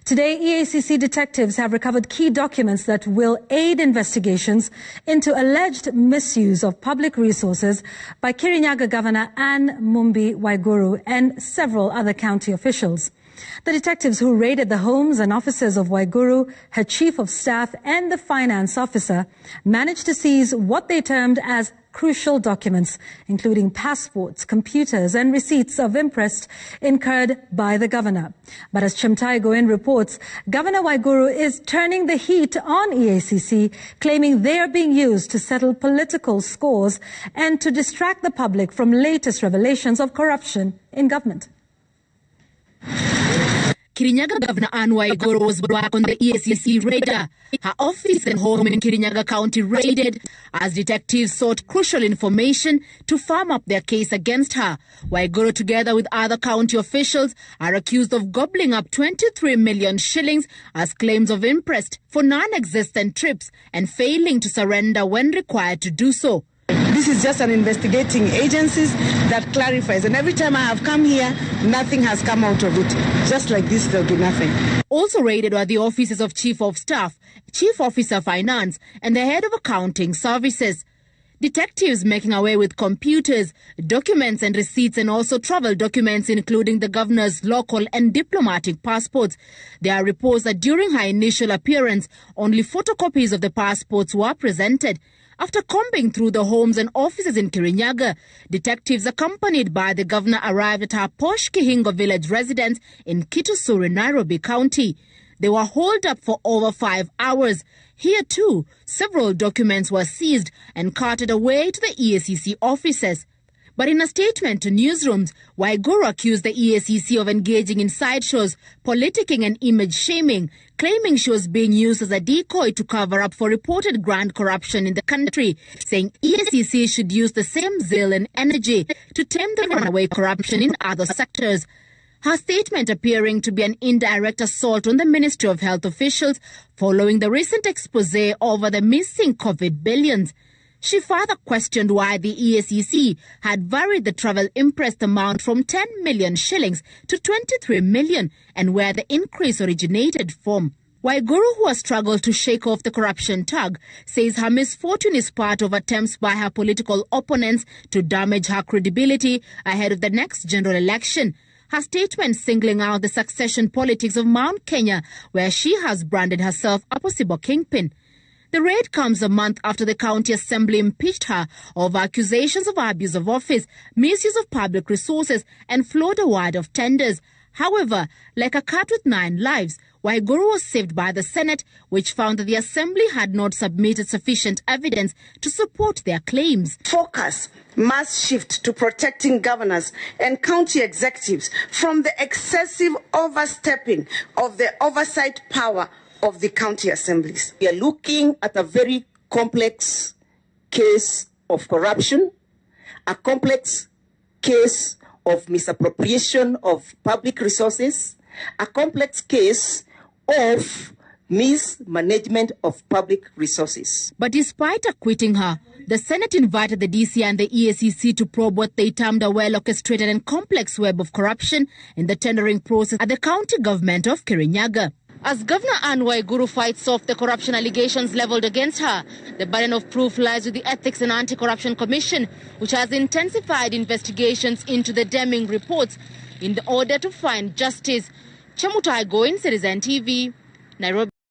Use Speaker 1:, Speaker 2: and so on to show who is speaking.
Speaker 1: Today, EACC detectives have recovered key documents that will aid investigations into alleged misuse of public resources by Kirinyaga Governor Anne Mumbi Waiguru and several other county officials. The detectives who raided the homes and offices of Waiguru, her chief of staff and the finance officer managed to seize what they termed as crucial documents, including passports, computers and receipts of imprest incurred by the governor. But as Chimtai Goin reports, Governor Waiguru is turning the heat on EACC, claiming they are being used to settle political scores and to distract the public from latest revelations of corruption in government.
Speaker 2: Kirinyaga Governor Anne Waiguru was back on the EACC radar. Her office and home in Kirinyaga County raided as detectives sought crucial information to firm up their case against her. Waiguru, together with other county officials, are accused of gobbling up 23 million shillings as claims of imprest for non-existent trips and failing to surrender when required to do so.
Speaker 3: This is just an investigating agency that clarifies. And every time I have come here, nothing has come out of it. Just like this, there'll be nothing.
Speaker 2: Also raided were the offices of Chief of Staff, Chief Officer Finance, and the Head of Accounting Services. Detectives making away with computers, documents and receipts, and also travel documents, including the governor's local and diplomatic passports. There are reports that during her initial appearance, only photocopies of the passports were presented. After combing through the homes and offices in Kirinyaga, detectives accompanied by the governor arrived at her posh Kihingo village residence in Kitusuri, Nairobi County. They were holed up for over 5 hours. Here too, several documents were seized and carted away to the EACC offices. But in a statement to newsrooms, Waiguru accused the EACC of engaging in sideshows, politicking and image shaming, claiming she was being used as a decoy to cover up for reported grand corruption in the country, saying EACC should use the same zeal and energy to tame the runaway corruption in other sectors. Her statement appearing to be an indirect assault on the Ministry of Health officials following the recent expose over the missing COVID billions. She further questioned why the EACC had varied the travel imprest amount from 10 million shillings to 23 million and where the increase originated from. Waiguru, who has struggled to shake off the corruption tug, says her misfortune is part of attempts by her political opponents to damage her credibility ahead of the next general election. Her statement singling out the succession politics of Mount Kenya, where she has branded herself a possible kingpin. The raid comes a month after the county assembly impeached her over accusations of abuse of office, misuse of public resources, and flawed award of tenders. However, like a cat with 9 lives, Waiguru was saved by the Senate, which found that the assembly had not submitted sufficient evidence to support their claims.
Speaker 3: Focus must shift to protecting governors and county executives from the excessive overstepping of the oversight power of the county assemblies.
Speaker 4: We are looking at a very complex case of corruption, a complex case of misappropriation of public resources, a complex case of mismanagement of public resources.
Speaker 2: But despite acquitting her, the Senate invited the DC and the EACC to probe what they termed a well-orchestrated and complex web of corruption in the tendering process at the county government of Kirinyaga. As Governor Anne Waiguru fights off the corruption allegations leveled against her, the burden of proof lies with the Ethics and Anti-Corruption Commission, which has intensified investigations into the Deming reports in order to find justice. Chimtai Goin, Citizen TV, Nairobi.